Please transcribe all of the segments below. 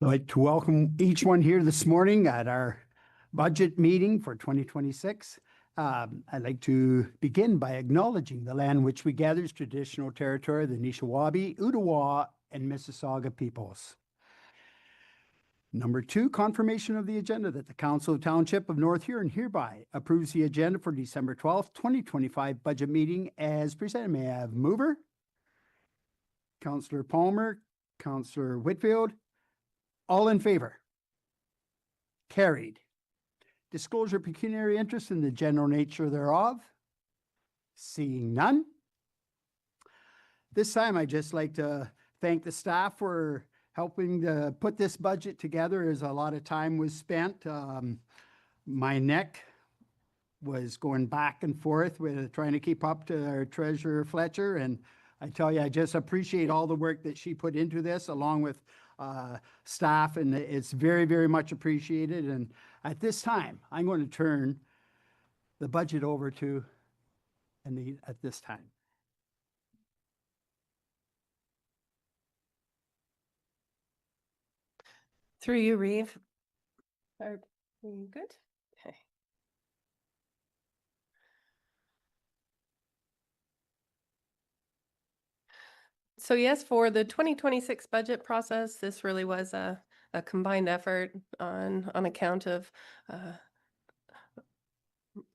I'd like to welcome each one here this morning at our budget meeting for 2026. I'd like to begin by acknowledging the land which we gather is traditional territory of the Nishnawbe, Ottawa, and Mississauga peoples. Number two, confirmation of the agenda that the Council of Township of North Huron hereby approves the agenda for December 12th, 2025 budget meeting as presented. May I have mover? Councillor Palmer, Councillor Whitfield. All in favor? Carried. Disclosure of pecuniary interest in the general nature thereof. Seeing none. This time, I'd just like to thank the staff for helping to put this budget together, as a lot of time was spent. My neck was going back and forth with trying to keep up to our treasurer Fletcher, and I tell you, I just appreciate all the work that she put into this, along with staff, and it's very, very much appreciated. And at this time, I'm going to turn the budget over to Anita at this time. Through you, Reeve. Are you good? Okay. So yes, for the 2026 budget process, this really was a combined effort on account of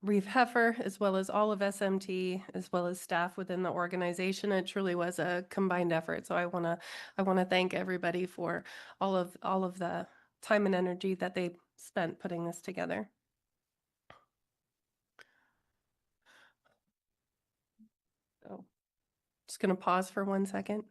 Reeve Heffer, as well as all of SMT, as well as staff within the organization. It truly was a combined effort. So I wanna thank everybody for all of the time and energy that they spent putting this together. So just gonna pause for 1 second.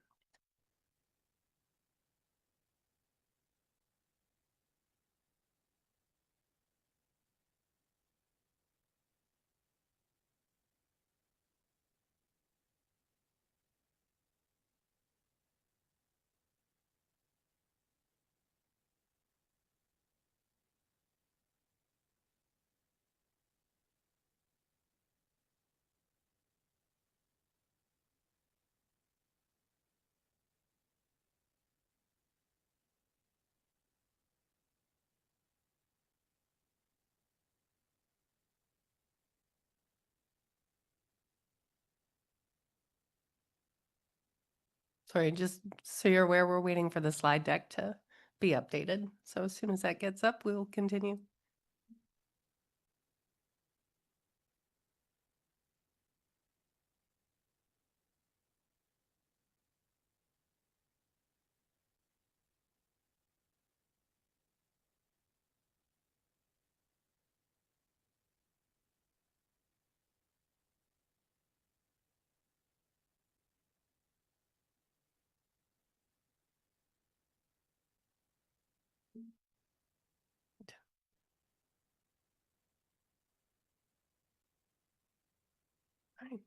Sorry, just so you're aware, we're waiting for the slide deck to be updated. So as soon as that gets up, we'll continue. Right.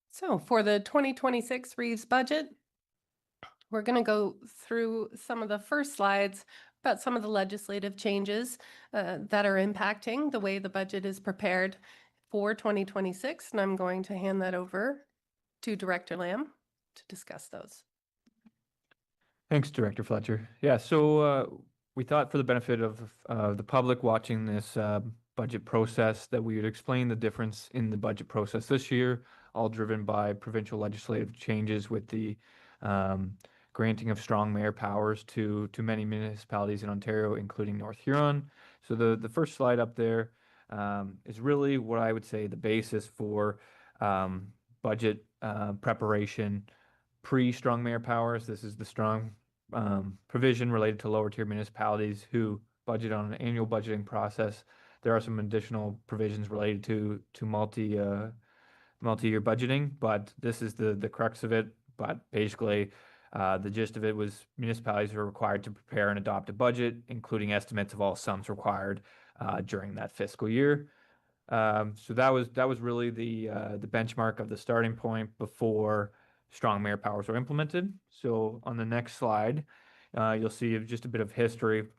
So for the 2026 Reeves budget, we're going to go through some of the first slides about some of the legislative changes that are impacting the way the budget is prepared for 2026. And I'm going to hand that over to Director Lamb to discuss those. Thanks, Director Fletcher. Yeah, so we thought for the benefit of the public watching this budget process that we would explain the difference in the budget process this year, all driven by provincial legislative changes with the granting of strong mayor powers to many municipalities in Ontario, including North Huron. So the first slide up there is really what I would say the basis for budget preparation pre-strong mayor powers. This is the strong provision related to lower tier municipalities who budget on an annual budgeting process. There are some additional provisions related to multi-year budgeting, but this is the crux of it. But basically, the gist of it was municipalities are required to prepare and adopt a budget, including estimates of all sums required during that fiscal year. So that was really the benchmark of the starting point before strong mayor powers were implemented. So on the next slide, you'll see just a bit of history.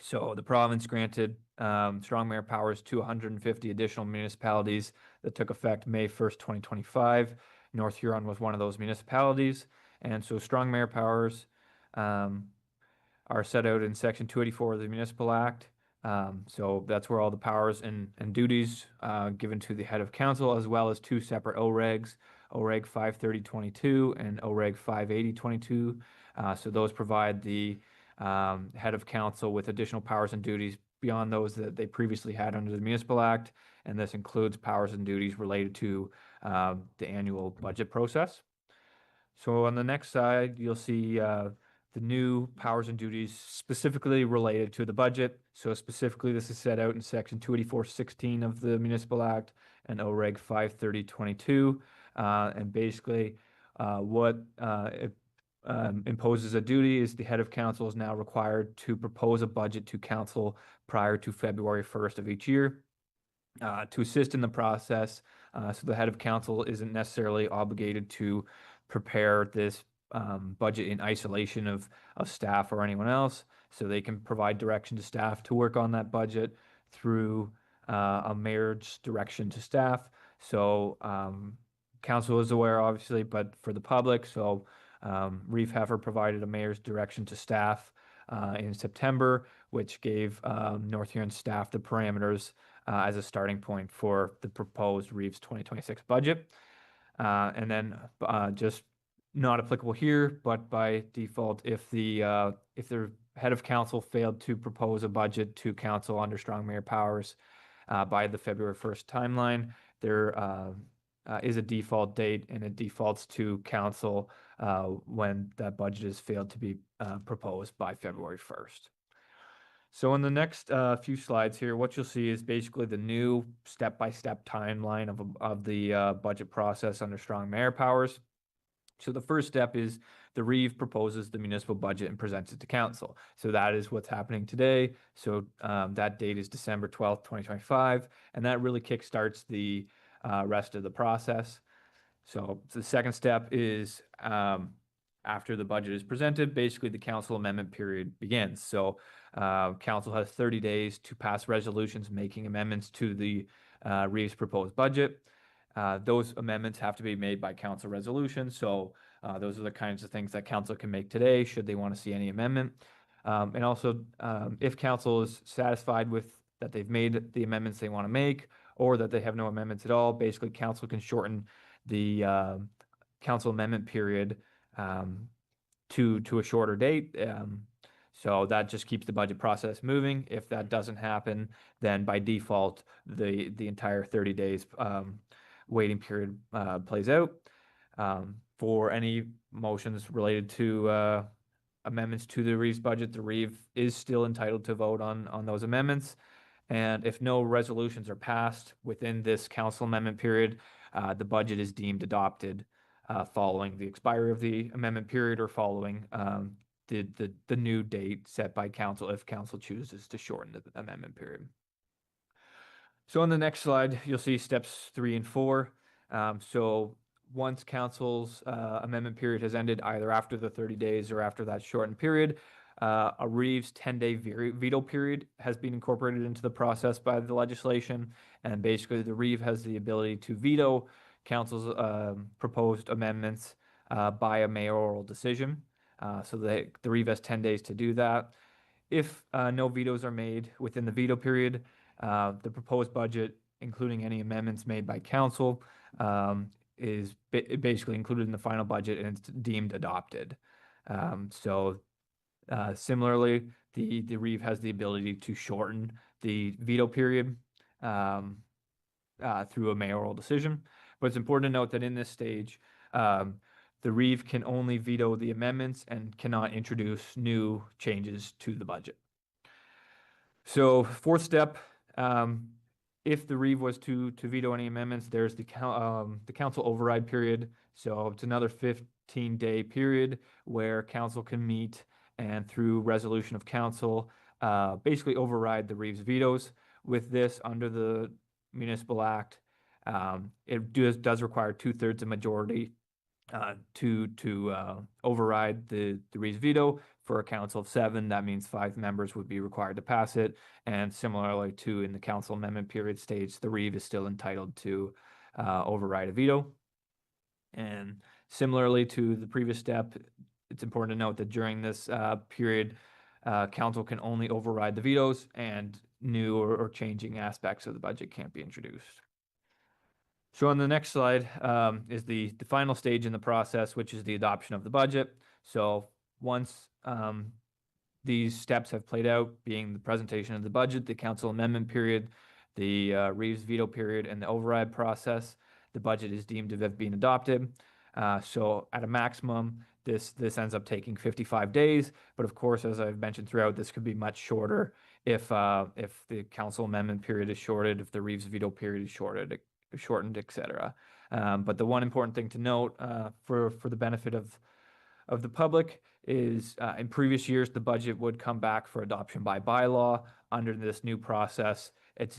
So the province granted strong mayor powers to 150 additional municipalities that took effect May 1st, 2025. North Huron was one of those municipalities. And so strong mayor powers are set out in Section 284 of the Municipal Act. So that's where all the powers and duties given to the head of council, as well as two separate OREGs, OREG 53022 and OREG 58022. So those provide the head of council with additional powers and duties beyond those that they previously had under the Municipal Act. And this includes powers and duties related to the annual budget process. So on the next side, you'll see the new powers and duties specifically related to the budget. So specifically, this is set out in Section 284-16 of the Municipal Act and OREG 53022. And basically, what it imposes a duty is the head of council is now required to propose a budget to council prior to February 1st of each year. To assist in the process, so the head of council isn't necessarily obligated to prepare this budget in isolation of staff or anyone else. So they can provide direction to staff to work on that budget through a mayor's direction to staff. So council is aware, obviously, but for the public, so Reeve Heffer provided a mayor's direction to staff in September, which gave North Huron staff the parameters as a starting point for the proposed Reeves 2026 budget. And then just not applicable here, but by default, if the head of council failed to propose a budget to council under strong mayor powers by the February 1st timeline, there is a default date, and it defaults to council when that budget has failed to be proposed by February 1st. So in the next few slides here, what you'll see is basically the new step-by-step timeline of the budget process under strong mayor powers. So the first step is the Reeve proposes the municipal budget and presents it to council. So that is what's happening today. So that date is December 12th, 2025, and that really kickstarts the rest of the process. So the second step is after the budget is presented, basically the council amendment period begins. So council has 30 days to pass resolutions making amendments to the Reeves proposed budget. Those amendments have to be made by council resolution. So those are the kinds of things that council can make today should they want to see any amendment. And also, if council is satisfied with that they've made the amendments they want to make, or that they have no amendments at all, basically council can shorten the council amendment period to a shorter date. So that just keeps the budget process moving. If that doesn't happen, then by default, the entire 30 days waiting period plays out. For any motions related to amendments to the Reeves budget, the Reeve is still entitled to vote on those amendments. And if no resolutions are passed within this council amendment period, the budget is deemed adopted following the expiry of the amendment period or following the new date set by council if council chooses to shorten the amendment period. So on the next slide, you'll see steps 3 and 4. So once council's amendment period has ended, either after the 30 days or after that shortened period, a Reeves 10-day veto period has been incorporated into the process by the legislation. And basically the Reeve has the ability to veto council's proposed amendments by a mayoral decision. So the Reeve has 10 days to do that. If no vetoes are made within the veto period, the proposed budget, including any amendments made by council, is basically included in the final budget and it's deemed adopted. Similarly, the Reeve has the ability to shorten the veto period through a mayoral decision. But it's important to note that in this stage, the Reeve can only veto the amendments and cannot introduce new changes to the budget. So fourth step, if the Reeve was to veto any amendments, there's the council override period. So it's another 15-day period where council can meet and through resolution of council, basically override the Reeves vetoes. With this, under the Municipal Act, it does require 2/3 of majority to override the Reeves veto. For a council of 7, that means 5 members would be required to pass it. And similarly to in the council amendment period stage, the Reeve is still entitled to override a veto. And Similarly to the previous step, it's important to note that during this period, council can only override the vetoes, and new or changing aspects of the budget can't be introduced. So on the next slide is the final stage in the process, which is the adoption of the budget. So once these steps have played out, being the presentation of the budget, the council amendment period, the Reeves veto period, and the override process, the budget is deemed to have been adopted. So at a maximum, this ends up taking 55 days. But of course, as I've mentioned throughout, this could be much shorter if the council amendment period is shorted, if the Reeves veto period is shortened, etc. But the one important thing to note for the benefit of the public is in previous years, the budget would come back for adoption by bylaw. Under this new process, it's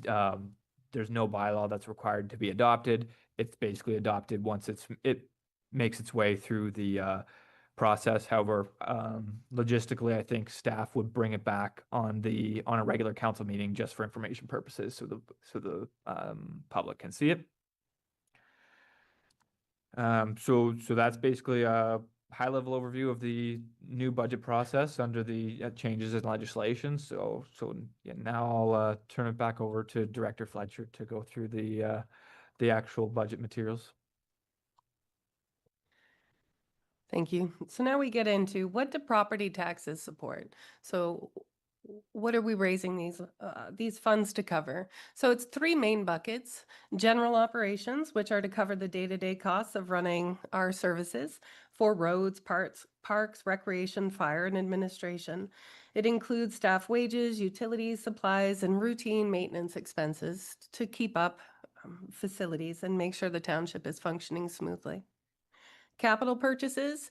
there's no bylaw that's required to be adopted. It's basically adopted once it makes its way through the process. However, logistically, I think staff would bring it back on a regular council meeting just for information purposes, so the public can see it. So that's basically a high-level overview of the new budget process under the changes in legislation. So yeah, now I'll turn it back over to Director Fletcher to go through the actual budget materials. Thank you. So now we get into, what do property taxes support? So what are we raising these funds to cover? So it's three main buckets: general operations, which are to cover the day-to-day costs of running our services for roads, parks, recreation, fire, and administration. It includes staff wages, utilities, supplies, and routine maintenance expenses to keep up facilities and make sure the township is functioning smoothly. Capital purchases.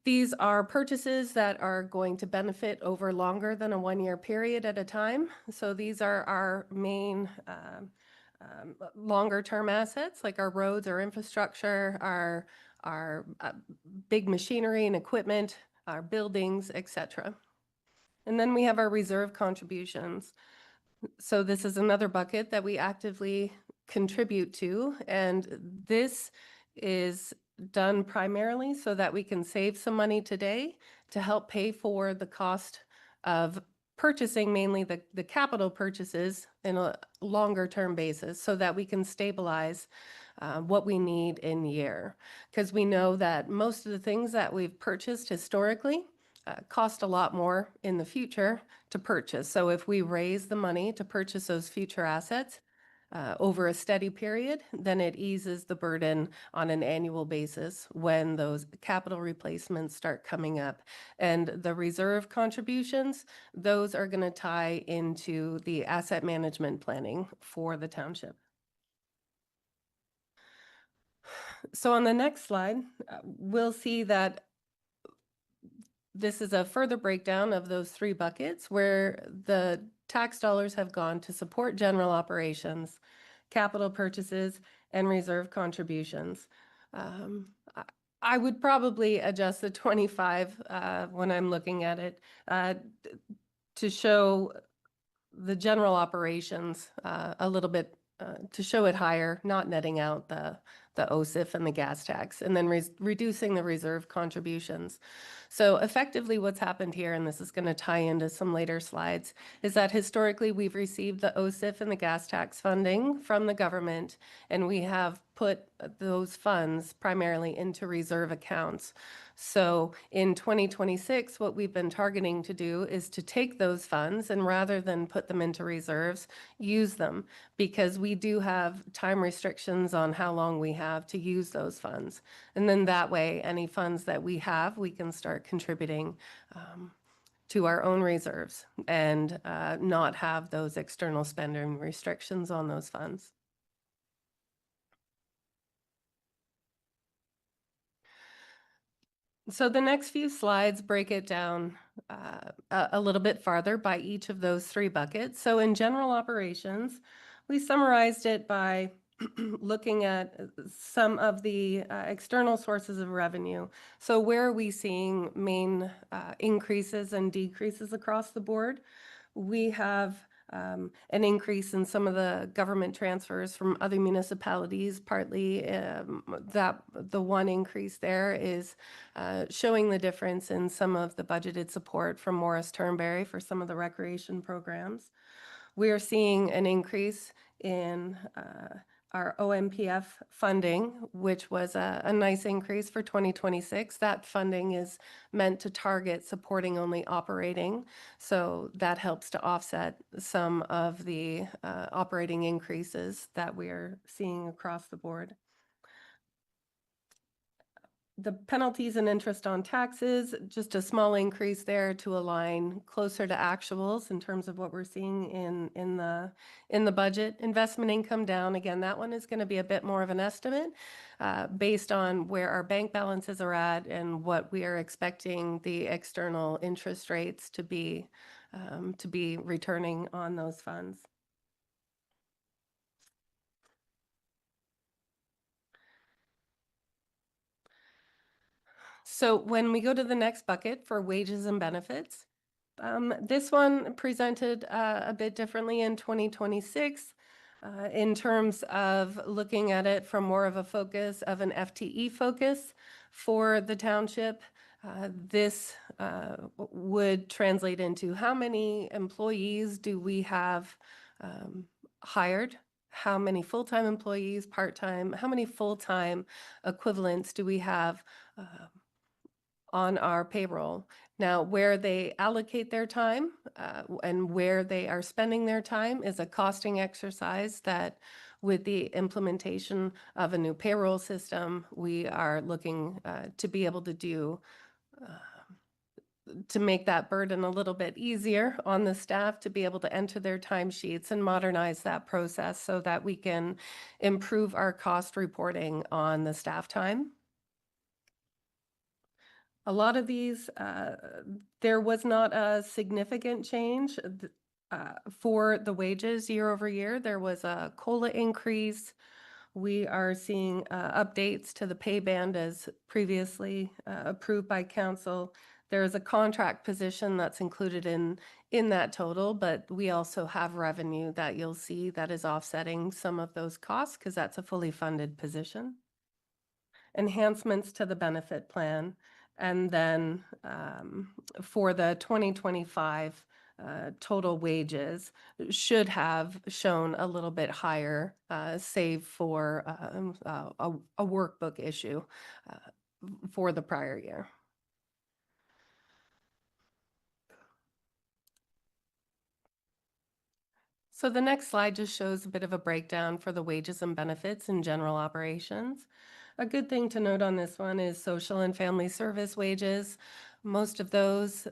These are purchases that are going to benefit over longer than a one-year period at a time. So these are our main longer-term assets, like our roads, our infrastructure, our big machinery and equipment, our buildings, etc. And then we have our reserve contributions. So this is another bucket that we actively contribute to, and this is done primarily so that we can save some money today to help pay for the cost of purchasing mainly the capital purchases in a longer term basis, so that we can stabilize what we need in year. Because we know that most of the things that we've purchased historically cost a lot more in the future to purchase. So if we raise the money to purchase those future assets over a steady period, then it eases the burden on an annual basis when those capital replacements start coming up. And the reserve contributions, those are going to tie into the asset management planning for the township. So on the next slide, we'll see that this is a further breakdown of those three buckets where the tax dollars have gone to support general operations, capital purchases, and reserve contributions. I would probably adjust the 25 when I'm looking at it to show the general operations a little bit, to show it higher, not netting out the OSIF and the gas tax, and then reducing the reserve contributions. So effectively what's happened here, and this is going to tie into some later slides, is that historically we've received the OSIF and the gas tax funding from the government, and we have put those funds primarily into reserve accounts. So in 2026, what we've been targeting to do is to take those funds and, rather than put them into reserves, use them, because we do have time restrictions on how long we have to use those funds. And then that way, any funds that we have, we can start contributing to our own reserves and not have those external spending restrictions on those funds. So the next few slides break it down a little bit farther by each of those three buckets. So in general operations, we summarized it by looking at some of the external sources of revenue. So where are we seeing main increases and decreases across the board? We have an increase in some of the government transfers from other municipalities. Partly that the one increase there is showing the difference in some of the budgeted support from Morris Turnberry for some of the recreation programs. We are seeing an increase in our OMPF funding, which was a nice increase for 2026. That funding is meant to target supporting only operating, so that helps to offset some of the operating increases that we are seeing across the board. The penalties and interest on taxes, just a small increase there to align closer to actuals in terms of what we're seeing in the budget. Investment income down, again, that one is going to be a bit more of an estimate based on where our bank balances are at and what we are expecting the external interest rates to be returning on those funds. So when we go to the next bucket for wages and benefits, this one presented a bit differently in 2026 in terms of looking at it from more of a focus of an FTE focus for the township. This would translate into how many employees do we have hired? How many full-time employees, part-time? How many full-time equivalents do we have on our payroll? Now, where they allocate their time and where they are spending their time is a costing exercise that with the implementation of a new payroll system, we are looking to be able to do to make that burden a little bit easier on the staff to be able to enter their timesheets and modernize that process so that we can improve our cost reporting on the staff time. A lot of these, there was not a significant change for the wages year over year. There was a COLA increase. We are seeing updates to the pay band as previously approved by council. There is a contract position that's included in that total, but we also have revenue that you'll see that is offsetting some of those costs because that's a fully funded position. Enhancements to the benefit plan. And then for the 2025 total wages should have shown a little bit higher, save for a workbook issue for the prior year. So the next slide just shows a bit of a breakdown for the wages and benefits in general operations. A good thing to note on this one is social and family service wages. Most of those,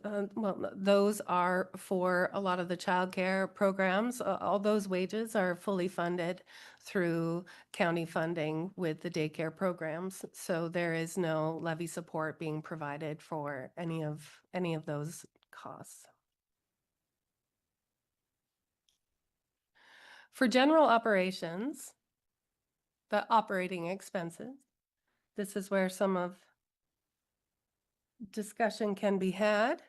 those are for a lot of the childcare programs. All those wages are fully funded through county funding with the daycare programs. So there is no levy support being provided for any of those costs. For general operations, the operating expenses, this is where some of discussion can be had.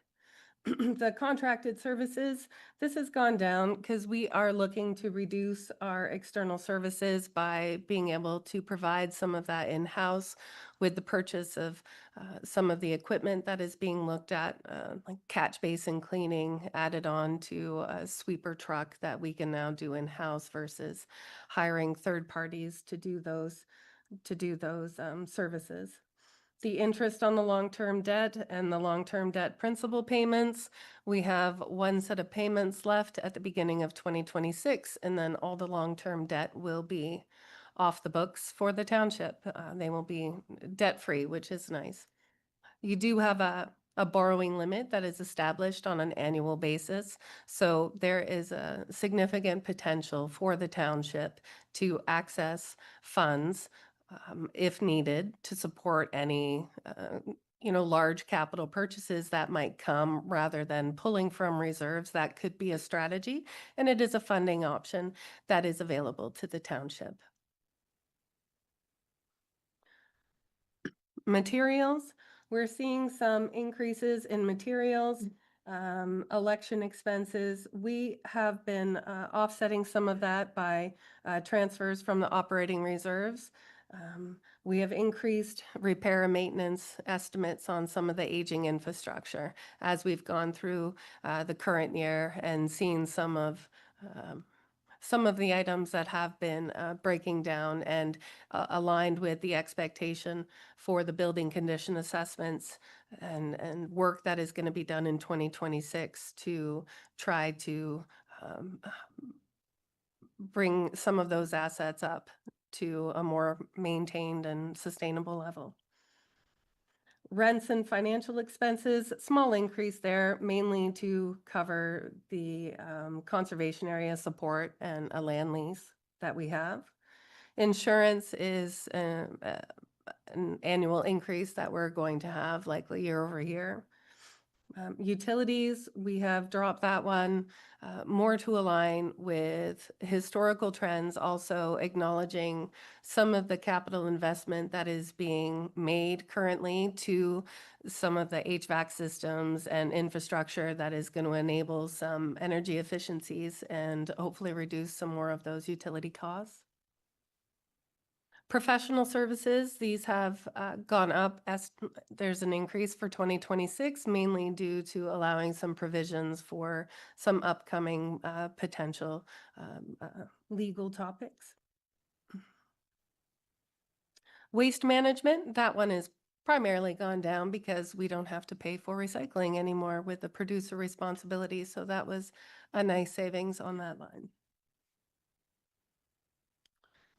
The contracted services, this has gone down because we are looking to reduce our external services by being able to provide some of that in-house with the purchase of some of the equipment that is being looked at, like catch basin cleaning added on to a sweeper truck that we can now do in-house versus hiring third parties to do those services. The interest on the long-term debt and the long-term debt principal payments, we have one set of payments left at the beginning of 2026, and then all the long-term debt will be off the books for the township. They will be debt-free, which is nice. You do have a borrowing limit that is established on an annual basis. So there is a significant potential for the township to access funds if needed to support any large capital purchases that might come rather than pulling from reserves. That could be a strategy, and it is a funding option that is available to the township. Materials, we're seeing some increases in materials Election expenses, we have been offsetting some of that by transfers from the operating reserves. We have increased repair and maintenance estimates on some of the aging infrastructure as we've gone through the current year and seen some of the items that have been breaking down and aligned with the expectation for the building condition assessments and work that is going to be done in 2026 to try to bring some of those assets up to a more maintained and sustainable level. Rents and financial expenses, small increase there, mainly to cover the conservation area support and a land lease that we have. Insurance is an annual increase that we're going to have likely year over year. Utilities, we have dropped that one more to align with historical trends, also acknowledging some of the capital investment that is being made currently to some of the HVAC systems and infrastructure that is going to enable some energy efficiencies and hopefully reduce some more of those utility costs. Professional services, these have gone up as there's an increase for 2026, mainly due to allowing some provisions for some upcoming potential legal topics. Waste management, that one is primarily gone down because we don't have to pay for recycling anymore with the producer responsibility. So that was a nice savings on that line.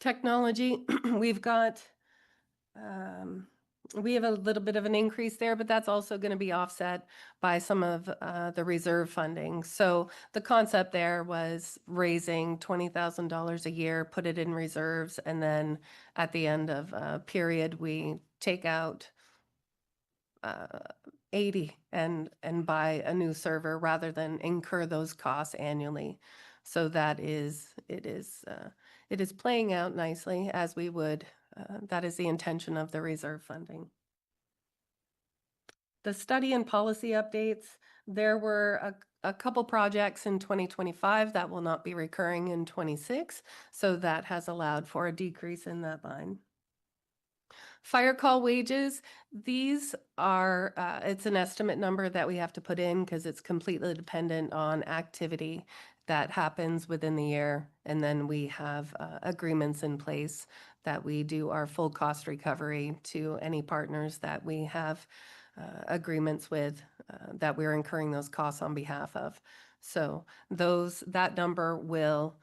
Technology, we've got, we have a little bit of an increase there, but that's also going to be offset by some of the reserve funding. So the concept there was raising $20,000 a year, put it in reserves, and then at the end of a period, we take out 80 and buy a new server rather than incur those costs annually. So that is, it is playing out nicely as we would. That is the intention of the reserve funding. The study and policy updates, there were a couple projects in 2025 that will not be recurring in 26. So that has allowed for a decrease in that line. Fire call wages, these are, it's an estimate number that we have to put in because it's completely dependent on activity that happens within the year. And then we have agreements in place that we do our full cost recovery to any partners that we have agreements with that we're incurring those costs on behalf of. So that number will,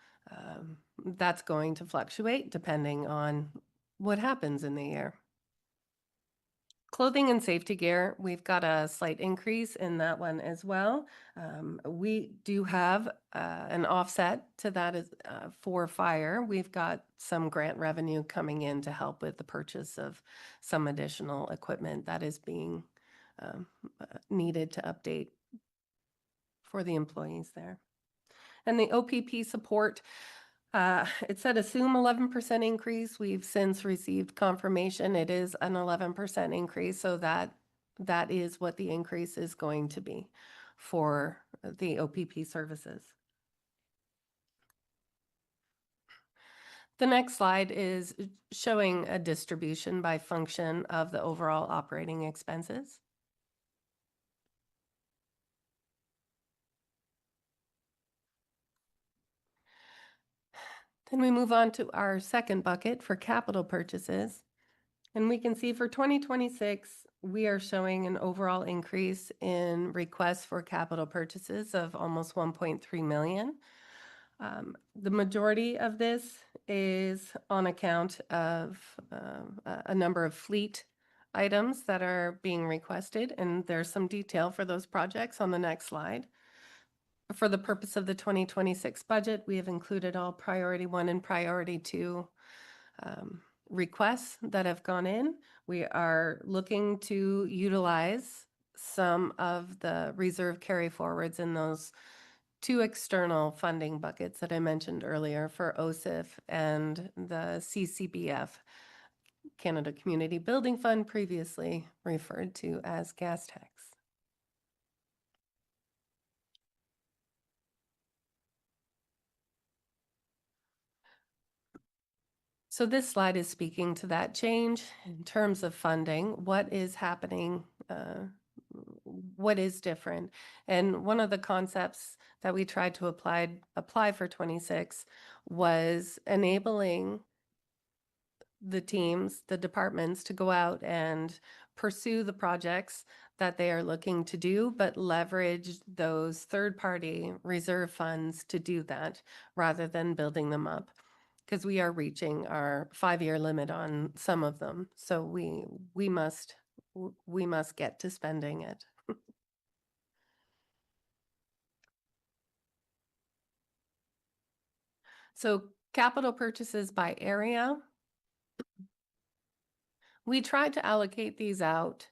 that's going to fluctuate depending on what happens in the year. Clothing and safety gear, we've got a slight increase in that one as well. We do have an offset to that for fire. We've got some grant revenue coming in to help with the purchase of some additional equipment that is being needed to update for the employees there. And the OPP support, it said assume 11% increase. We've since received confirmation it is an 11% increase, so that is what the increase is going to be for the OPP services. The next slide is showing a distribution by function of the overall operating expenses. Then we move on to our second bucket for capital purchases. And we can see for 2026, we are showing an overall increase in requests for capital purchases of almost 1.3 million. The majority of this is on account of a number of fleet items that are being requested. And there's some detail for those projects on the next slide. For the purpose of the 2026 budget, we have included all priority 1 and priority 2 requests that have gone in. We are looking to utilize some of the reserve carry forwards in those 2 external funding buckets that I mentioned earlier for OSIF and the CCBF, Canada Community Building Fund, previously referred to as gas tax. So this slide is speaking to that change in terms of funding. What is happening? What is different? And one of the concepts that we tried to apply for 26 was enabling the teams, the departments to go out and pursue the projects that they are looking to do, but leverage those third-party reserve funds to do that rather than building them up. Because we are reaching our 5-year limit on some of them. So we must get to spending it. So capital purchases by area. We tried to allocate these out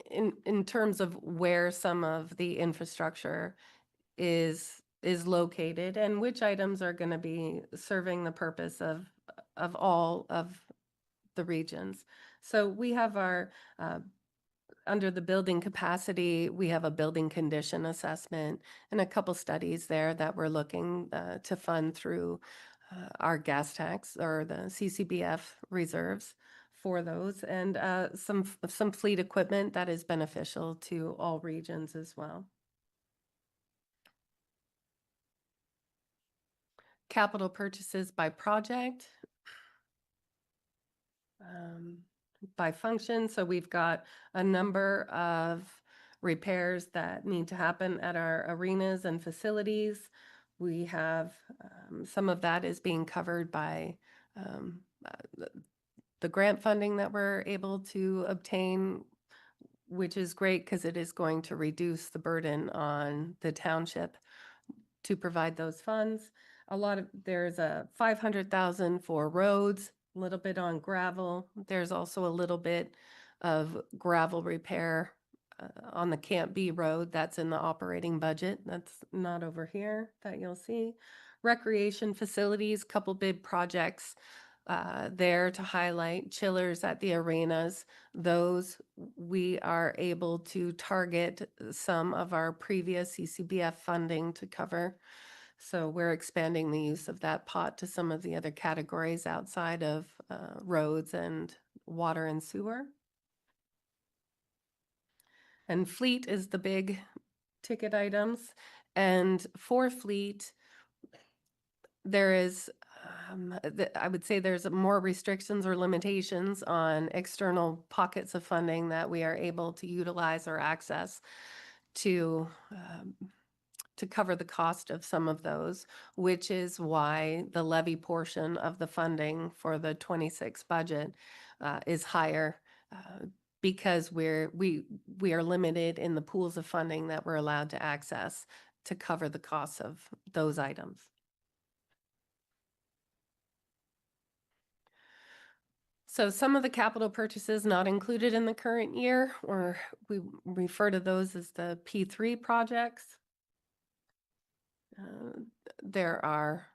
in terms of where some of the infrastructure is located and which items are going to be serving the purpose of all of the regions. So we have our under the building capacity, we have a building condition assessment and a couple studies there that we're looking to fund through our gas tax or the CCBF reserves for those, and some fleet equipment that is beneficial to all regions as well. Capital purchases by project. By function. So we've got a number of repairs that need to happen at our arenas and facilities. We have some of that is being covered by the grant funding that we're able to obtain, which is great because it is going to reduce the burden on the township to provide those funds. There's a 500,000 for roads, a little bit on gravel. There's also a little bit of gravel repair on the Camp B road. That's in the operating budget. That's not over here that you'll see. Recreation facilities, couple big projects there to highlight. Chillers at the arenas. Those we are able to target some of our previous CCBF funding to cover. So we're expanding the use of that pot to some of the other categories outside of roads and water and sewer. And fleet is the big ticket items. And for fleet, there is, I would say there's more restrictions or limitations on external pockets of funding that we are able to utilize or access to cover the cost of some of those, which is why the levy portion of the funding for the 26 budget is higher because we are limited in the pools of funding that we're allowed to access to cover the costs of those items. So some of the capital purchases not included in the current year, or we refer to those as the P3 projects. There are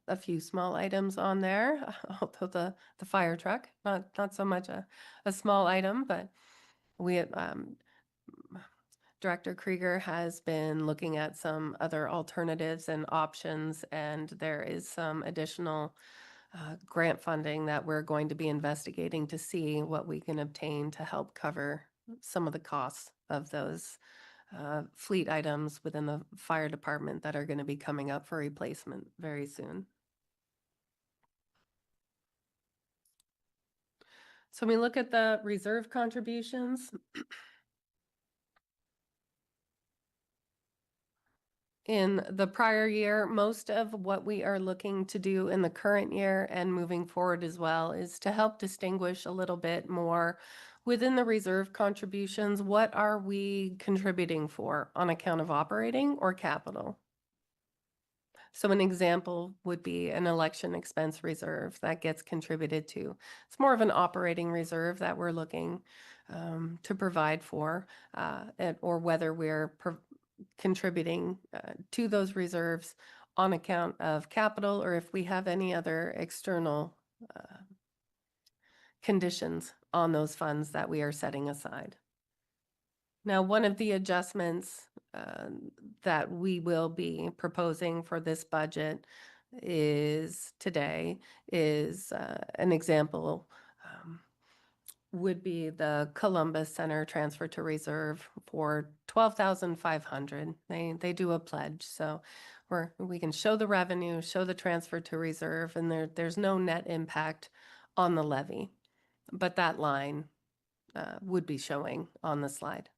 a few small items on there, although the fire truck, not so much a small item, but we Director Krieger has been looking at some other alternatives and options, and there is some additional grant funding that we're going to be investigating to see what we can obtain to help cover some of the costs of those fleet items within the fire department that are going to be coming up for replacement very soon. So when we look at the reserve contributions, in the prior year, most of what we are looking to do in the current year and moving forward as well is to help distinguish a little bit more within the reserve contributions. What are we contributing for on account of operating or capital? So an example would be an election expense reserve that gets contributed to. It's more of an operating reserve that we're looking to provide for, or whether we're contributing to those reserves on account of capital, or if we have any other external conditions on those funds that we are setting aside. Now, one of the adjustments that we will be proposing for this budget is today is an example would be the Columbus Center transfer to reserve for 12,500. They do a pledge, so we can show the revenue, show the transfer to reserve, and there's no net impact on the levy, but that line would be showing on the slide.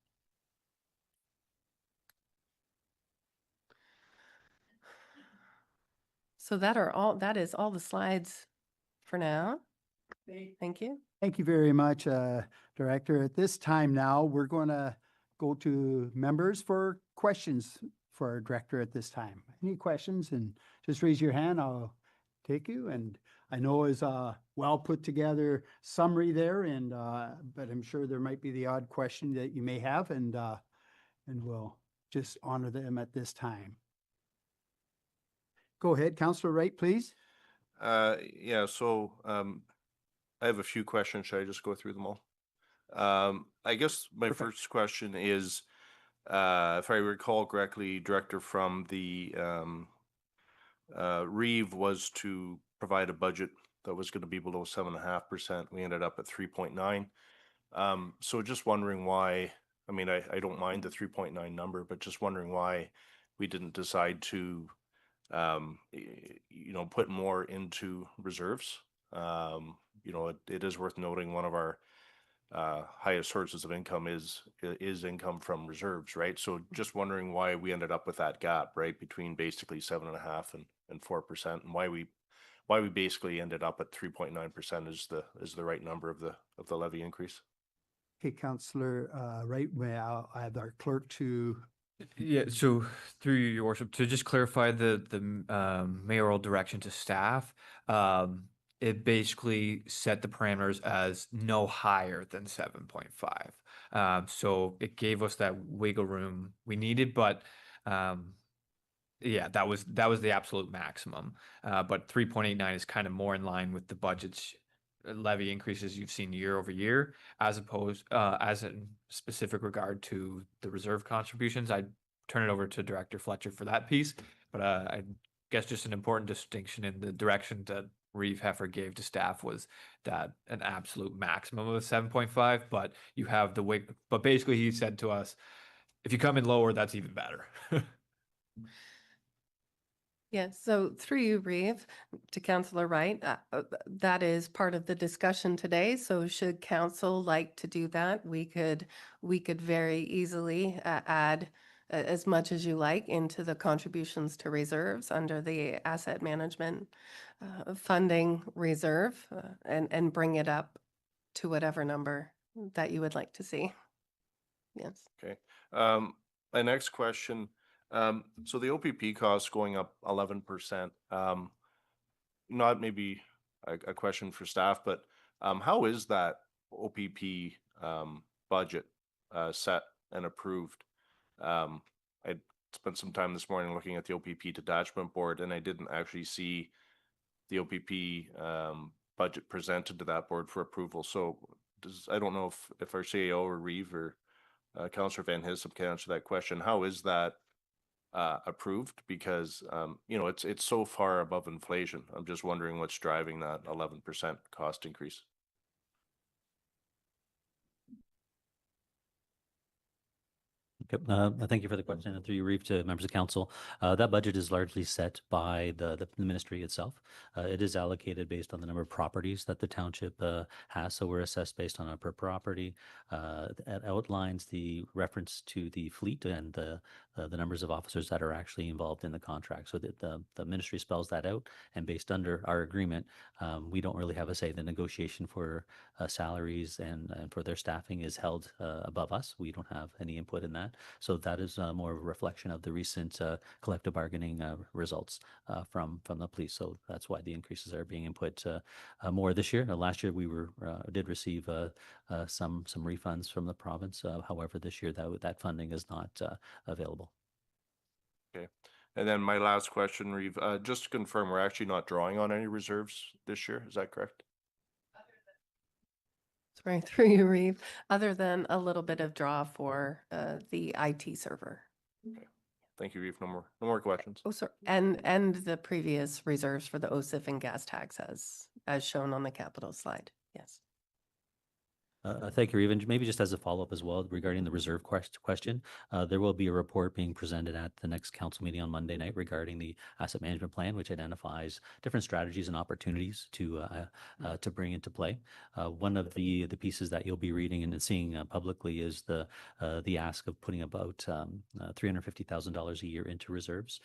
So that is all the slides for now. Thank you. Thank you very much, Director. At this time now, we're going to go to members for questions for our Director at this time. Any questions? And just raise your hand, I'll take you. And I know it's a well put together summary there, and but I'm sure there might be the odd question that you may have, and we'll just honor them at this time. Go ahead, Councillor Wright, please. Yeah, so I have a few questions. Should I just go through them all? I guess my Perfect. first question is, if I recall correctly, Director, from the Reeve was to provide a budget that was going to be below 7.5%. We ended up at 3.9. So just wondering why, I mean, I don't mind the 3.9 number, but just wondering why we didn't decide to put more into reserves. It is worth noting one of our highest sources of income is income from reserves, right? So just wondering why we ended up with that gap, right, between basically 7.5% and 4%, and why we basically ended up at 3.9% is the right number of the levy increase. Okay, Councillor Wright, I'll have our clerk to. Yeah, so through your worship, to just clarify the mayoral direction to staff, it basically set the parameters as no higher than 7.5. So it gave us that wiggle room we needed, but yeah, that was the absolute maximum. But 3.89 is kind of more in line with the budget's levy increases you've seen year over year, as opposed as in specific regard to the reserve contributions. I'd turn it over to Director Fletcher for that piece, but I guess just an important distinction in the direction that Reeve Heifer gave to staff was that an absolute maximum of 7.5, but you have the wig. But basically, he said to us, if you come in lower, that's even better. Yes, so through you, Reeve, to Councillor Wright, that is part of the discussion today. So should council like to do that, we could very easily add as much as you like into the contributions to reserves under the asset management funding reserve and bring it up to whatever number that you would like to see. Yes. Okay. My next question. So the OPP costs going up 11%. Not maybe a question for staff, but how is that OPP budget set and approved? I spent some time this morning looking at the OPP detachment board, and I didn't actually see the OPP budget presented to that board for approval. So I don't know if our CAO or Reeve or Councillor Van Hissem can answer that question. How is that approved? Because it's so far above inflation. I'm just wondering what's driving that 11% cost increase. Okay, thank you for the question. And through you, Reeve, to members of council, that budget is largely set by the ministry itself. It is allocated based on the number of properties that the township has. So we're assessed based on a per property. It outlines the reference to the fleet and the numbers of officers that are actually involved in the contract. So that the ministry spells that out, and based under our agreement, we don't really have a say. The negotiation for salaries and for their staffing is held above us. We don't have any input in that. So that is more of a reflection of the recent collective bargaining results from the police. So that's why the increases are being input more this year. Last year we did receive some refunds from the province. However, this year that funding is not available. Okay. And then my last question, Reeve, just to confirm, we're actually not drawing on any reserves this year. Is that correct? Sorry, through you, Reeve, other than a little bit of draw for the IT server. Okay. Thank you, Reeve. No more questions. Oh, sorry. And the previous reserves for the OSIF and gas tax as shown on the capital slide. Yes. Thank you, Reeve. Maybe just as a follow-up as well regarding the reserve question, there will be a report being presented at the next council meeting on Monday night regarding the asset management plan, which identifies different strategies and opportunities to bring into play. One of the pieces that you'll be reading and seeing publicly is the ask of putting about $350,000 a year into reserves.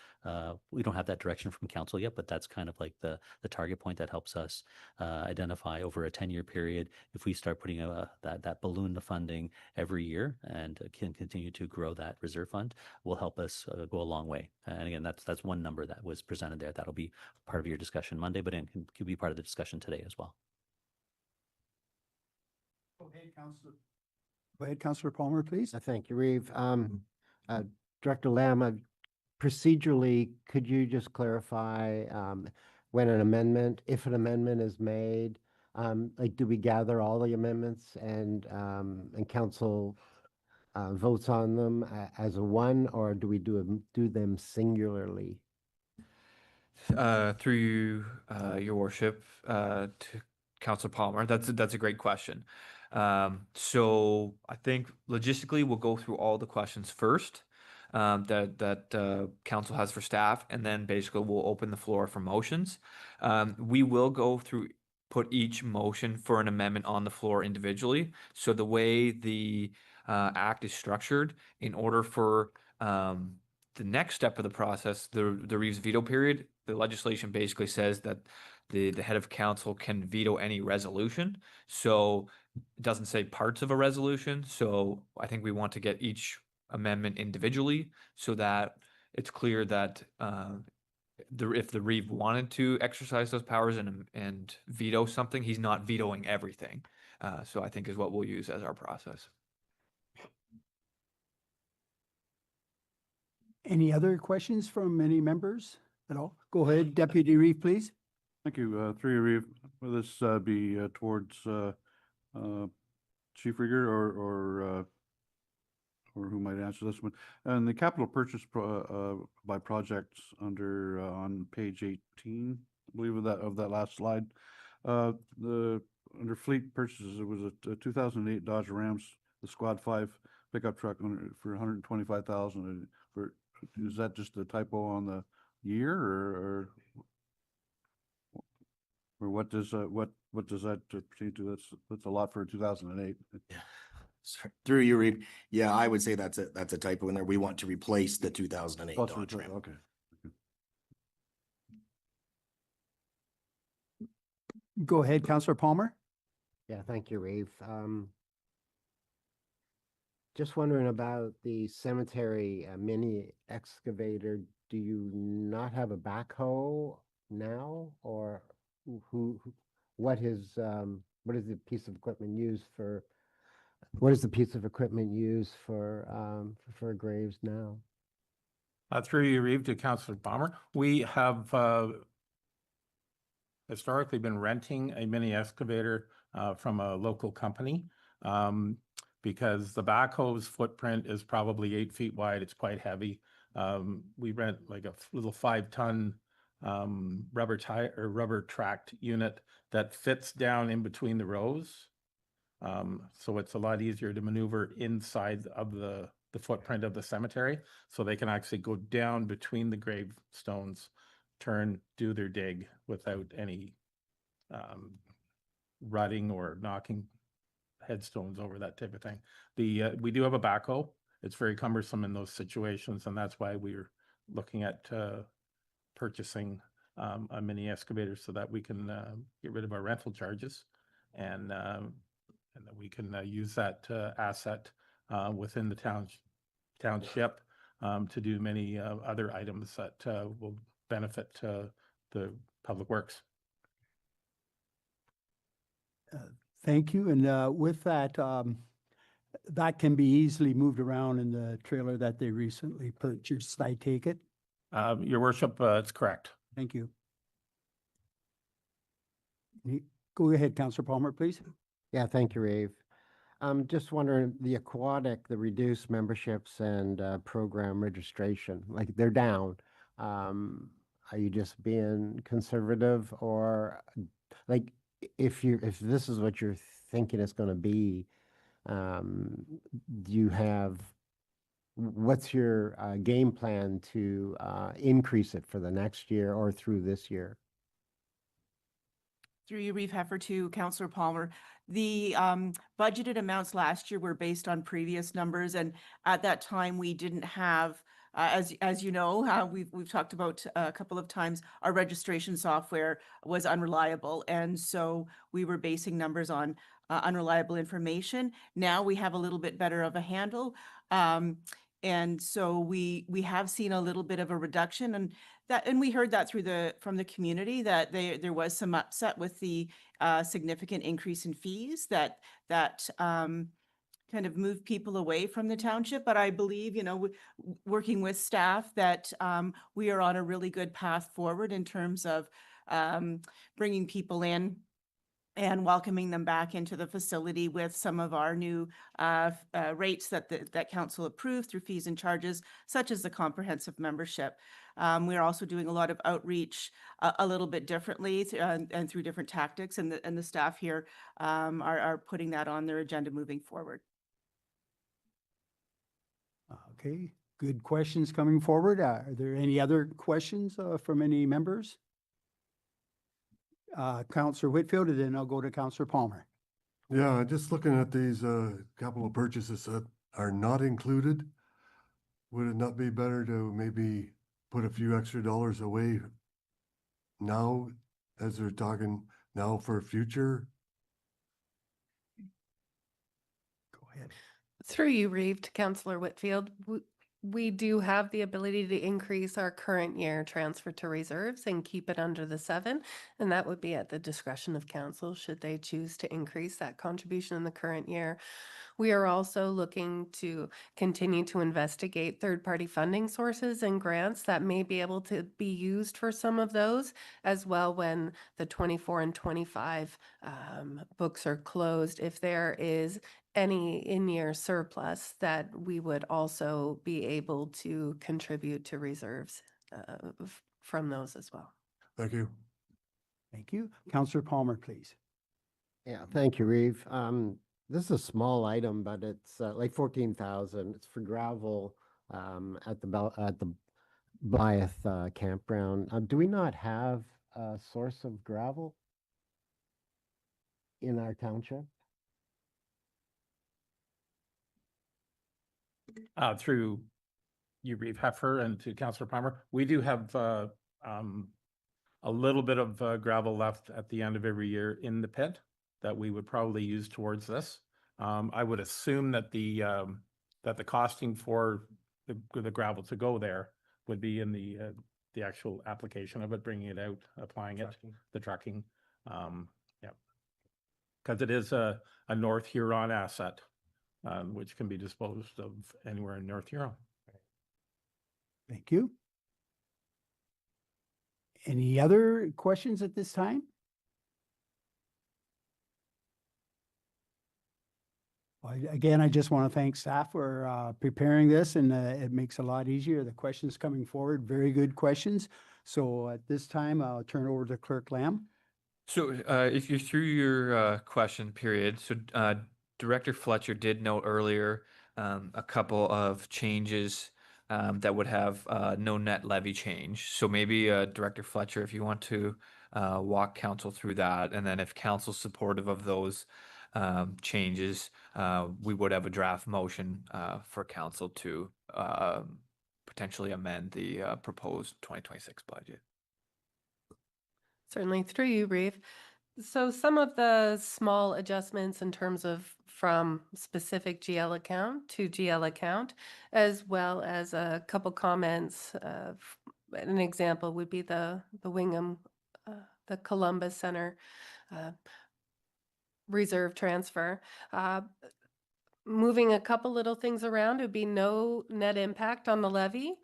We don't have that direction from council yet, but that's kind of like the target point that helps us identify over a 10-year period. If we start putting that balloon of funding every year and can continue to grow that reserve fund, will help us go a long way. And again, that's one number that was presented there. That'll be part of your discussion Monday, but it can be part of the discussion today as well. Go ahead, Councillor Palmer, please. Thank you, Reeve. Director Lamb, procedurally, could you just clarify when an amendment, if an amendment is made, like, do we gather all the amendments and council votes on them as a one, or do we do them singularly? Through your worship, to Councillor Palmer, that's a great question. So I think logistically we'll go through all the questions first that council has for staff, and then basically we'll open the floor for motions. We will go through, put each motion for an amendment on the floor individually. So the way the act is structured, in order for the next step of the process, the Reeves veto period, the legislation basically says that the head of council can veto any resolution. So it doesn't say parts of a resolution. So I think we want to get each amendment individually so that it's clear that if the Reeve wanted to exercise those powers and veto something, he's not vetoing everything. So I think is what we'll use as our process. Any other questions from any members at all? Go ahead, Deputy Reeve, please. Thank you. Through you, Reeve. Will this be towards Chief Rieger or who might answer this one? And the capital purchase by projects under on page 18, I believe of that last slide. Under fleet purchases, it was a 2008 Dodge Rams, the Squad 5 pickup truck for $125,000. Is that just a typo on the year, or what does that pertain to? That's a lot for 2008. Yeah. Sorry. Through you, Reeve. Yeah, I would say that's a typo in there. We want to replace the 2008 Oh, Dodge Ram. okay. Go ahead, Councillor Palmer. Yeah, thank you, Reeve. Just wondering about the cemetery mini excavator. Do you not have a backhoe now, or what is the piece of equipment used for? What is the piece of equipment used for graves now? Through you, Reeve, to Councillor Palmer. We have historically been renting a mini excavator from a local company because the backhoe's footprint is probably 8 feet wide. It's quite heavy. We rent like a little 5-ton rubber tracked unit that fits down in between the rows. So it's a lot easier to maneuver inside of the footprint of the cemetery. So they can actually go down between the gravestones, turn, do their dig without any rutting or knocking headstones over, that type of thing. We do have a backhoe. It's very cumbersome in those situations, and that's why we're looking at purchasing a mini excavator so that we can get rid of our rental charges and that we can use that asset within the township to do many other items that will benefit the public works. Thank you. And with that, that can be easily moved around in the trailer that they recently purchased, I take it? Your worship, it's correct. Thank you. Go ahead, Councillor Palmer, please. Yeah, thank you, Reeve. I'm just wondering, the aquatic, the reduced memberships and program registration, like they're down. Are you just being conservative or like if this is what you're thinking it's going to be, do you have what's your game plan to increase it for the next year or through this year? Through you, Reeve Heffer, to Councillor Palmer. The budgeted amounts last year were based on previous numbers, and at that time, we didn't have, as you know, we've talked about a couple of times, our registration software was unreliable, and so we were basing numbers on unreliable information. Now we have a little bit better of a handle. And so we have seen a little bit of a reduction, and we heard that from the community that there was some upset with the significant increase in fees that kind of moved people away from the township. But I believe, working with staff, that we are on a really good path forward in terms of bringing people in and welcoming them back into the facility with some of our new rates that council approved through fees and charges, such as the comprehensive membership. We're also doing a lot of outreach a little bit differently and through different tactics, and the staff here are putting that on their agenda moving forward. Okay, good questions coming forward. Are there any other questions from any members? Councillor Whitfield, and then I'll go to Councillor Palmer. Yeah, just looking at these capital purchases that are not included, would it not be better to maybe put a few extra dollars away now, as they're talking now for future? Go ahead. Through you, Reeve, to Councillor Whitfield, we do have the ability to increase our current year transfer to reserves and keep it under the 7, and that would be at the discretion of council should they choose to increase that contribution in the current year. We are also looking to continue to investigate third-party funding sources and grants that may be able to be used for some of those as well when the 24 and 25 books are closed. If there is any in-year surplus, that we would also be able to contribute to reserves from those as well. Thank you. Thank you. Councillor Palmer, please. Yeah, thank you, Reeve. This is a small item, but it's like 14,000. It's for gravel at the Blythe campground. Do we not have a source of gravel in our township? Through you, Reeve Heffer, and to Councillor Palmer, we do have a little bit of gravel left at the end of every year in the pit that we would probably use towards this. I would assume that the costing for the gravel to go there would be in the actual application of it, bringing it out, applying it, the trucking. Yeah, because it is a North Huron asset, which can be disposed of anywhere in North Huron. Thank you. Any other questions at this time? Well, again, I just want to thank staff for preparing this, and it makes it a lot easier. The questions coming forward, very good questions. So at this time, I'll turn it over to Clerk Lamb. So if you're through your question period, so Director Fletcher did note earlier a couple of changes that would have no net levy change. So maybe Director Fletcher, if you want to walk council through that, and then if council's supportive of those changes, we would have a draft motion for council to potentially amend the proposed 2026 budget. Certainly, through you, Reeve. So some of the small adjustments in terms of from specific GL account to GL account, as well as a couple comments. An example would be the Wingham, the Columbus Center reserve transfer. Moving a couple little things around, it would be no net impact on the levy,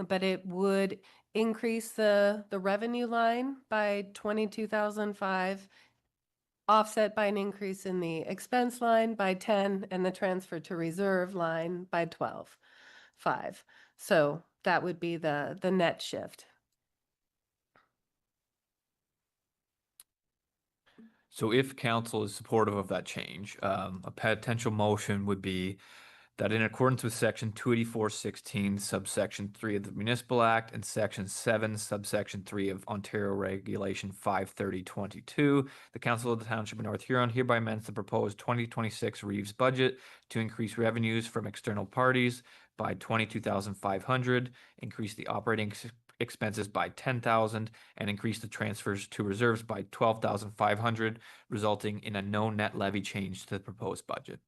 but it would increase the revenue line by $22,500 offset by an increase in the expense line by 10 and the transfer to reserve line by 12.5. So that would be the net shift. So if council is supportive of that change, a potential motion would be that in accordance with section 284.16 subsection 3 of the Municipal Act and section 7 subsection 3 of Ontario Regulation 530.22, the Council of the Township of North Huron hereby amends the proposed 2026 Reeves budget to increase revenues from external parties by 22,500, increase the operating expenses by 10,000, and increase the transfers to reserves by 12,500, resulting in a no net levy change to the proposed budget.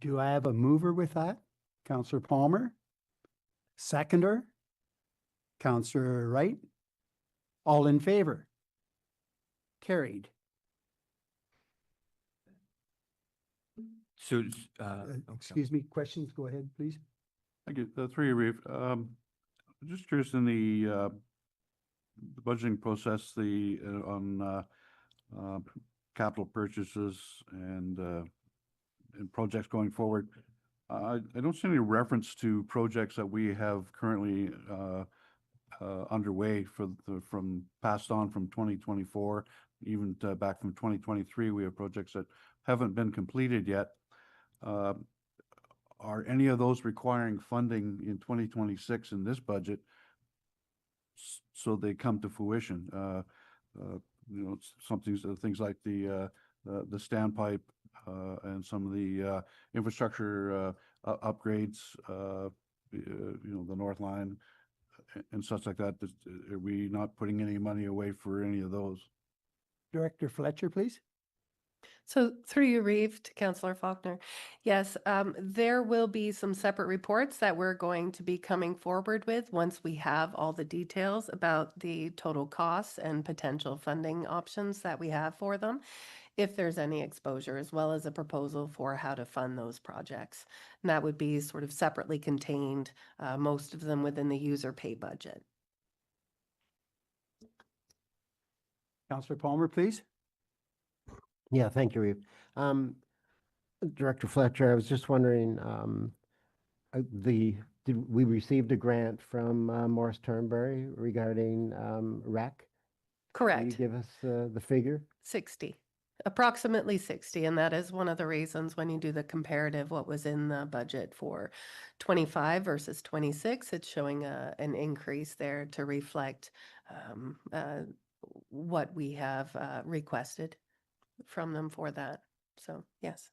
Do I have a mover with that? Counselor Palmer? Seconder? Counselor Wright? All in favor? Carried. So, Excuse me, questions? Go ahead, please. Thank you. Through you, Reeve. Just curious in the budgeting process, on capital purchases and projects going forward. I don't see any reference to projects that we have currently underway from passed on from 2024, even back from 2023. We have projects that haven't been completed yet. Are any of those requiring funding in 2026 in this budget so they come to fruition? Things like the standpipe and some of the infrastructure upgrades, the North Line and such like that. Are we not putting any money away for any of those? Director Fletcher, please. So through you, Reeve, to Councillor Faulkner. Yes, there will be some separate reports that we're going to be coming forward with once we have all the details about the total costs and potential funding options that we have for them, if there's any exposure, as well as a proposal for how to fund those projects. And that would be sort of separately contained, most of them within the user pay budget. Counselor Palmer, please. Yeah, thank you, Reeve. Director Fletcher, I was just wondering, did we received a grant from Morris Turnberry regarding rec? Can Correct. you give us the figure? 60. Approximately 60, and that is one of the reasons when you do the comparative, what was in the budget for 25 versus 26, it's showing an increase there to reflect what we have requested from them for that. So, yes.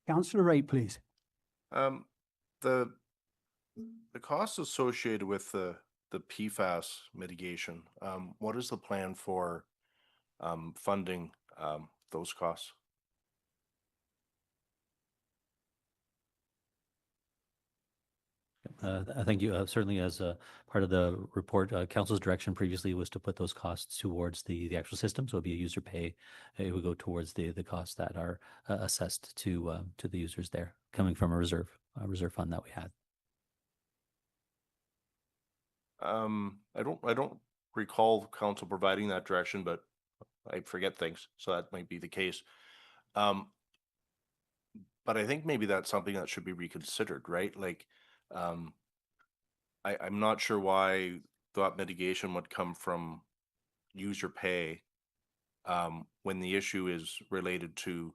Counselor Wright, please. The costs associated with the PFAS mitigation, what is the plan for funding those costs? I think you certainly, as a part of the report, council's direction previously was to put those costs towards the actual system. So it'd be a user pay. It would go towards the costs that are assessed to the users there, coming from a reserve fund that we had. I don't recall council providing that direction, but I forget things, so that might be the case. But I think maybe that's something that should be reconsidered, right? Like, I'm not sure why that mitigation would come from user pay when the issue is related to.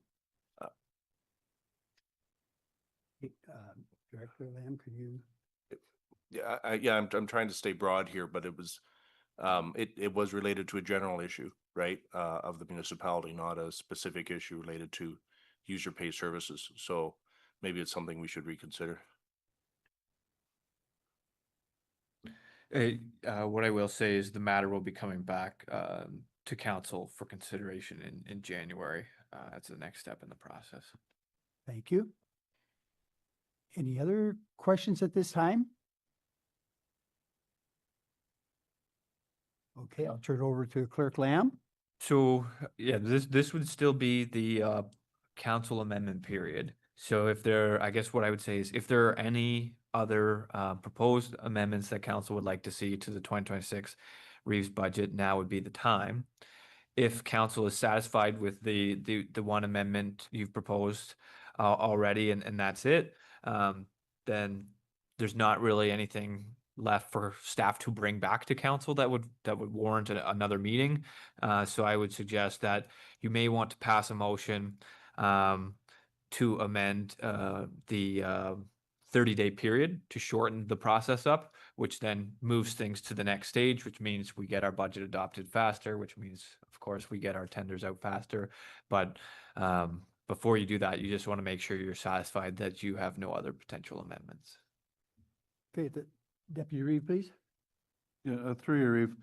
Director Lamb, could you? I'm trying to stay broad here, but it was related to a general issue, right, of the municipality, not a specific issue related to user pay services. So maybe it's something we should reconsider. What I will say is the matter will be coming back to council for consideration in January. That's the next step in the process. Thank you. Any other questions at this time? Okay, I'll turn it over to Clerk Lamb. So yeah, this would still be the council amendment period. So if there, I guess what I would say is if there are any other proposed amendments that council would like to see to the 2026 Reeves budget, now would be the time. If council is satisfied with the one amendment you've proposed already, and that's it, then there's not really anything left for staff to bring back to council that would warrant another meeting. So I would suggest that you may want to pass a motion to amend the 30-day period to shorten the process up, which then moves things to the next stage, which means we get our budget adopted faster, which means, of course, we get our tenders out faster. But before you do that, you just want to make sure you're satisfied that you have no other potential amendments. Okay, the Deputy Reeve, please. Yeah, through you, Reeve.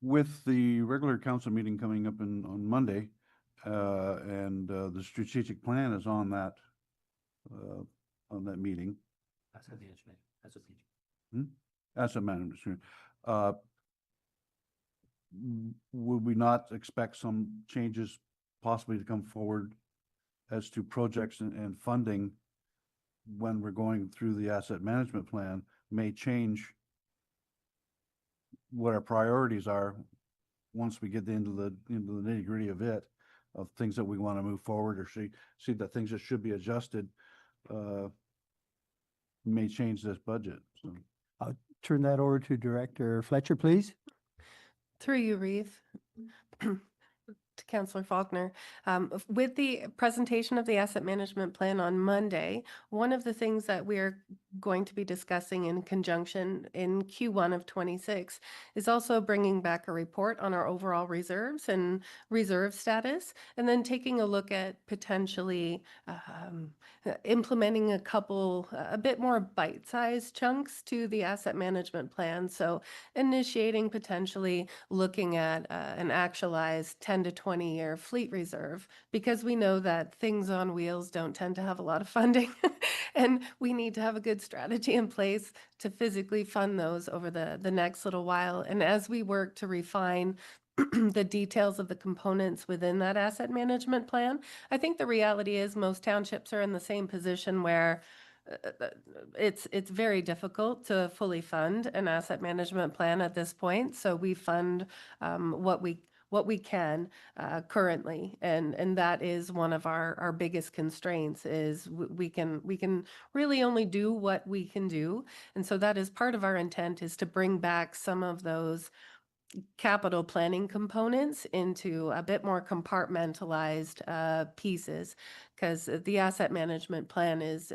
With the regular council meeting coming up on Monday, and the strategic plan is on that meeting. That's what the engineer, that's what the Asset management. Sure. Would we not expect some changes possibly to come forward as to projects and funding when we're going through the asset management plan may change what our priorities are once we get into the nitty gritty of it, of things that we want to move forward or see that things that should be adjusted may change this budget. So I'll turn that over to Director Fletcher, please. Through you, Reeve. To Councillor Faulkner. With the presentation of the asset management plan on Monday, one of the things that we're going to be discussing in conjunction in Q1 of 26 is also bringing back a report on our overall reserves and reserve status, and then taking a look at potentially implementing a bit more bite-sized chunks to the asset management plan. So initiating potentially looking at an actualized 10 to 20-year fleet reserve, because we know that things on wheels don't tend to have a lot of funding and we need to have a good strategy in place to physically fund those over the next little while. And as we work to refine the details of the components within that asset management plan, I think the reality is most townships are in the same position where it's very difficult to fully fund an asset management plan at this point. So we fund what we can currently, and that is one of our biggest constraints. Is we can really only do what we can do, and so that is part of our intent, is to bring back some of those capital planning components into a bit more compartmentalized pieces, because the asset management plan is,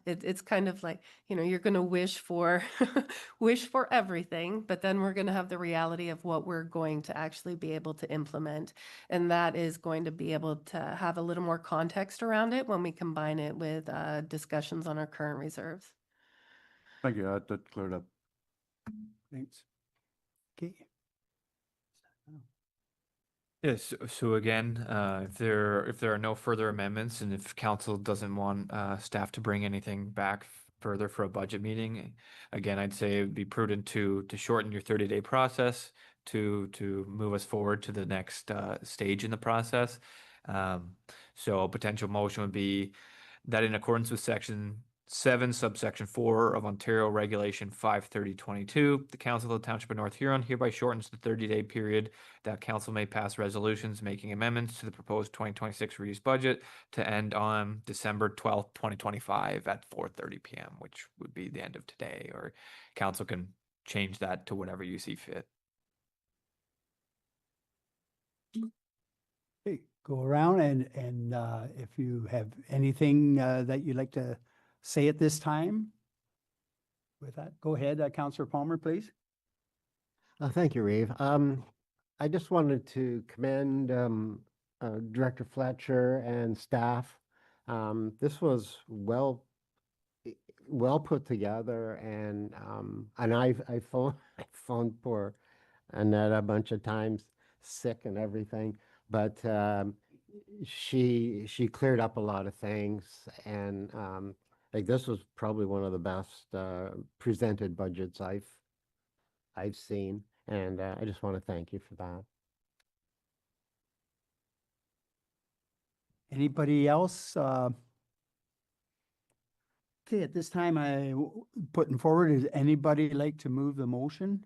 it's kind of like, you're going to wish for wish for everything, but then we're going to have the reality of what we're going to actually be able to implement, and that is going to be able to have a little more context around it when we combine it with discussions on our current reserves. thank you. That cleared up. Thanks. Okay. Yes, so again, if there are no further amendments, and if council doesn't want staff to bring anything back further for a budget meeting, again, I'd say it would be prudent to shorten your 30-day process to move us forward to the next stage in the process. So a potential motion would be that in accordance with Section 7, subsection 4 of Ontario Regulation 53022, the Council of the Township of North Huron hereby shortens the 30-day period that council may pass resolutions making amendments to the proposed 2026 Reeves budget to end on December 12th, 2025 at 4:30 p.m., which would be the end of today, or council can change that to whatever you see fit. Okay, go around and if you have anything that you'd like to say at this time. With that, go ahead, Councillor Palmer, please. Thank you, Reeve. I just wanted to commend Director Fletcher and staff. This was well put together, and I phoned poor Annette a bunch of times, sick and everything, but she cleared up a lot of things, and like this was probably one of the best presented budgets I've seen, and I just want to thank you for that. Anybody else? Okay, at this time, putting forward, is anybody like to move the motion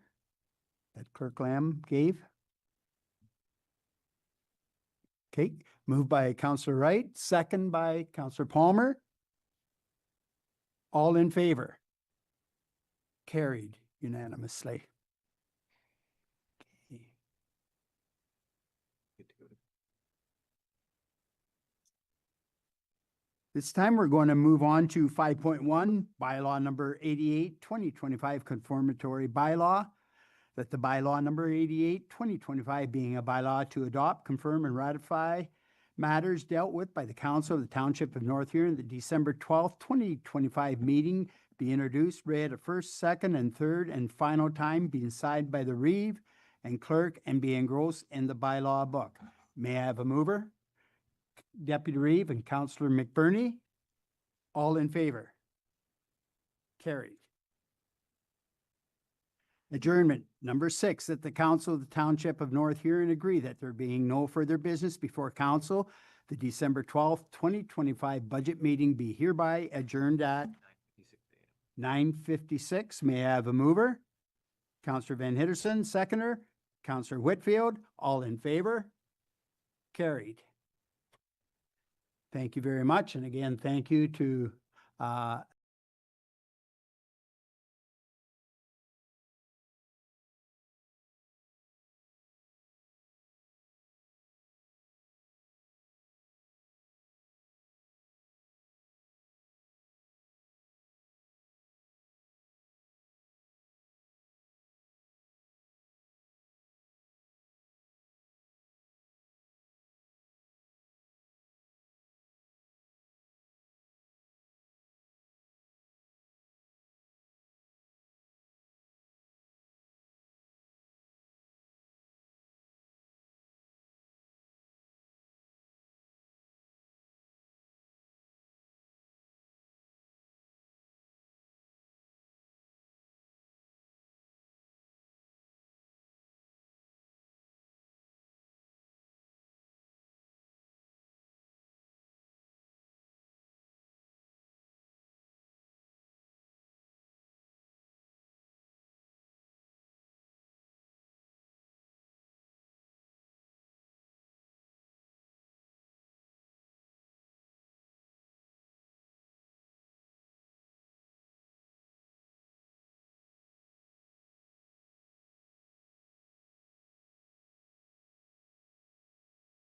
that Clerk Lamb gave? Okay, moved by Counselor Wright, second by Counselor Palmer. All in favor? Carried unanimously. Okay. This time we're going to move on to 5.1, bylaw number 88, 2025 conformatory bylaw. That the bylaw number 88, 2025 being a bylaw to adopt, confirm, and ratify matters dealt with by the Council of the Township of North Huron, the December 12th, 2025 meeting be introduced, read a first, second, and third, and final time, being signed by the Reeve and clerk and be engrossed in the bylaw book. May I have a mover? Deputy Reeve and Councillor McBurney. All in favor? Carried. Adjournment. Number 6, that the Council of the Township of North Huron agree that there being no further business before council, the December 12th, 2025 budget meeting be hereby adjourned at 9:56. May I have a mover? Councillor Van Hitterson, seconder. Councillor Whitfield, all in favor? Carried. Thank you very much. And again, thank you to